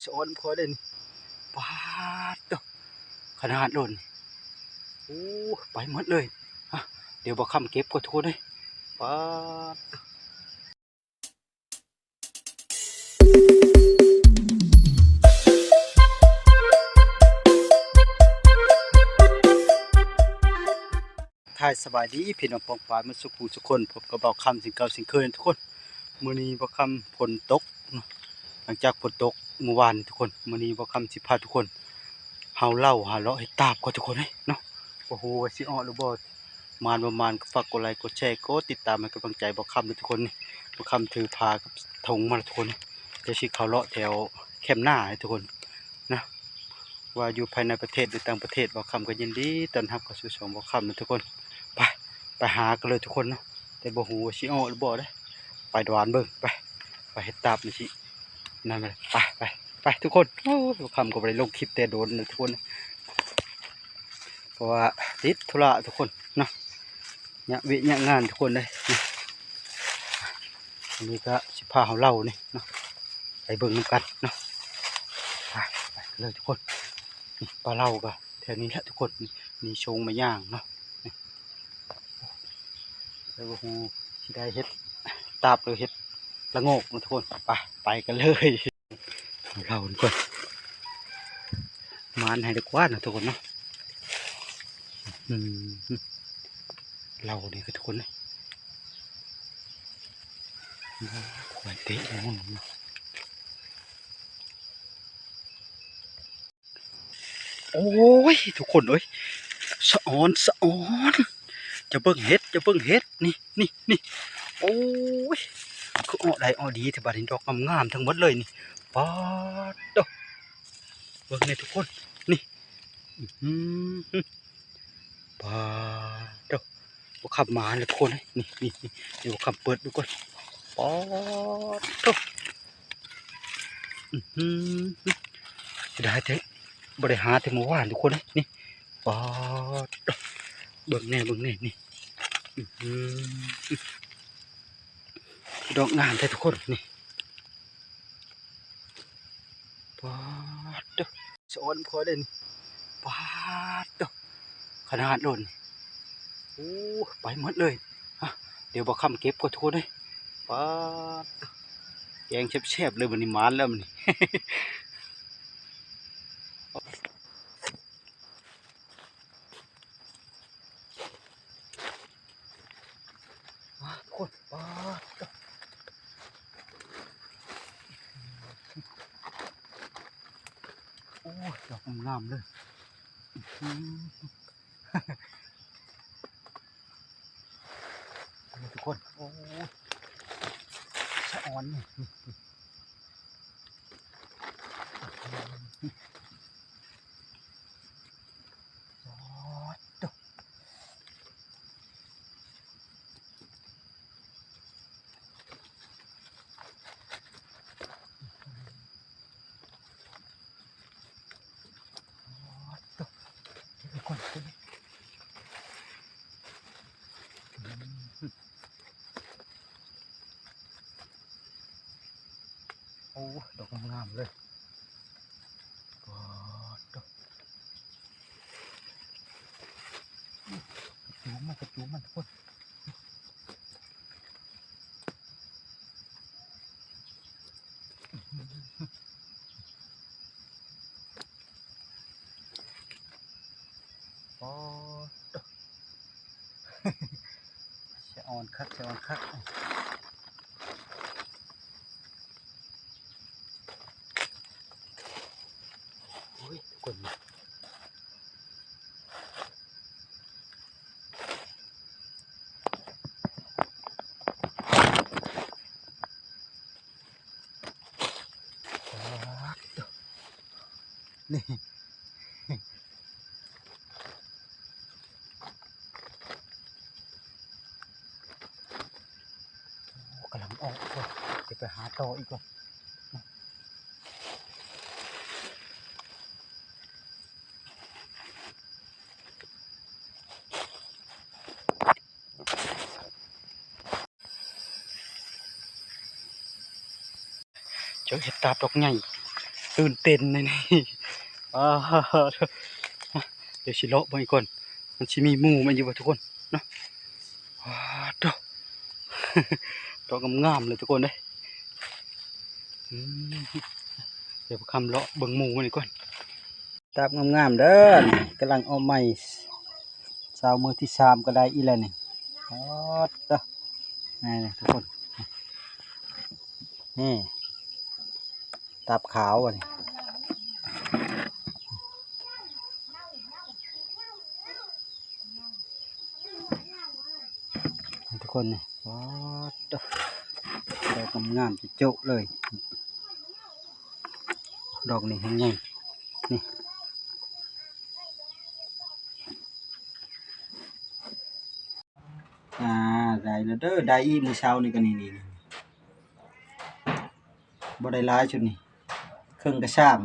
สอนพอเด่นปาดเด้อขนาดหล่นโอ้ไปหมดเลยฮะเดี๋ยวบอกคำเก็บก็ทุกคนเลยปาดถ่ายสบายดีพี่น้องปองฝ่ายมันสุขุสุกคนผมก็บอกคำสิ่งเก่าสิ่งเคยทุกคนมื้อนี้บอกคำฝนตกหลังจากฝนตกเมื่อวานทุกคนมื้อนี้บอกคำสิพาทุกคนเฮาเล่าหาเลาะให้ตาบก็ทุกคนเลยเนาะโอ้โหสิอ้อหรือบ่มานประมาณฝากกดไลค์กดแชร์กดติดตามให้กำลังใจบอกคำเลยทุกคนนี่บอกคำถือพากับธงมาทุกคนจะสิเขาเลาะแถวแคมป์หน้าให้ทุกคนนะว่าอยู่ภายในประเทศหรือต่างประเทศบอกคำก็ยินดีต้อนรับเข้าสู่ช่องบอกคำนะทุกคนไปหากันเลยทุกคนเนาะแต่บ่ฮู้ว่าสิอ้อหรือบ่ได้ไปดวานเบิ่งไปเฮ็ดตาบนี่สินั่นเลยไปทุกคนโอ้บอกคำก็บ่ได้ลงคลิปแต่โดนเลยทุกคนเพราะว่าติดธุระทุกคนเนาะเนี่ยงานทุกคนเลยอันนี้ก็สิพาเขาเล่านี่เนาะไปเบิ่งน้ำกันเนาะไปเลยทุกคนนี่ปลาเล่าก็แถวนี้แหละทุกคนมีชงมาย่างเนาะแล้วก็ฮูที่ได้เฮ็ดตาบหรือเฮ็ดละโงกนะทุกคนไปกันเลยเราทุกคนมานให้ดีกว่านะทุกคนเนาะเราเนี่ยคือทุกคนเลยขวายเตะนู่นโอ้ยทุกคนเอ้ยสะออนจะเบิ่งเฮ็ดนี่โอ้ยคืออ้อได้อ้อดีแต่บาดนี้ดอกงามๆทั้งหมดเลยนี่ป๊าดเด้อเบิ่งนี่ทุกคนนี่ป๊าดเด้อบ่ขับมาเลยทุกคนนี่เดี๋ยวขับเปิดดูก่อนป๊าดเด้อได้เถอะบ่ได้หาแต่เมื่อวานทุกคนนี่ป๊าดเด้อเบิ่งแน่นี่ดอกงามแท้ทุกคนนี่ปาดเด้อสอนพอเด่นปาดเด้อขนาดหล่นโอ้ไปหมดเลยฮะเดี๋ยวบอกคำเก็บก็ทุกคนเลยปาดแกงแซ่บๆเลยมันนี่มันแล้วมันนี่ทุกคนปาดเด้อโอ้ดอกงามเลยทุกคนโอ้สะออนนี่ปาดเด้อทุกคนโอ้ดอกงามเลยปาดเด้อ กระจูมันทุกคนโอ้เสียอ่อนคักโอ้ยกดนี่กำลังออกก่อนจะไปหาต่ออีกก่อนเจอเห็ดตาบดอกใหญ่ ตื่นเต้นเลยนี่อ้าวเดี๋ยวสิเลาะไปก่อนมันสิมีหมู่มันอยู่บ่ทุกคนเนาะว้าวดอกดอกงามๆเลยทุกคนเด้ยอืมเดี๋ยวคำเลาะเบิ่งหมู่มันอีกก่อนตามงามๆเด้อกำลังเอาไม้สาวมือที่3ก็ได้อีแล้วนี่อ๋อดอกนี่ทุกคนนี่ตับขาวอ่ะนี่ทุกคนนี่ว้าวดอกงามๆจุๆเลยดอกนี่เห็นไงนี่ได้แล้วเด้อได้อีมื้อเช้านี่ก็นี่บ่ได้หลายชุดนี่ครึ่งกระชาม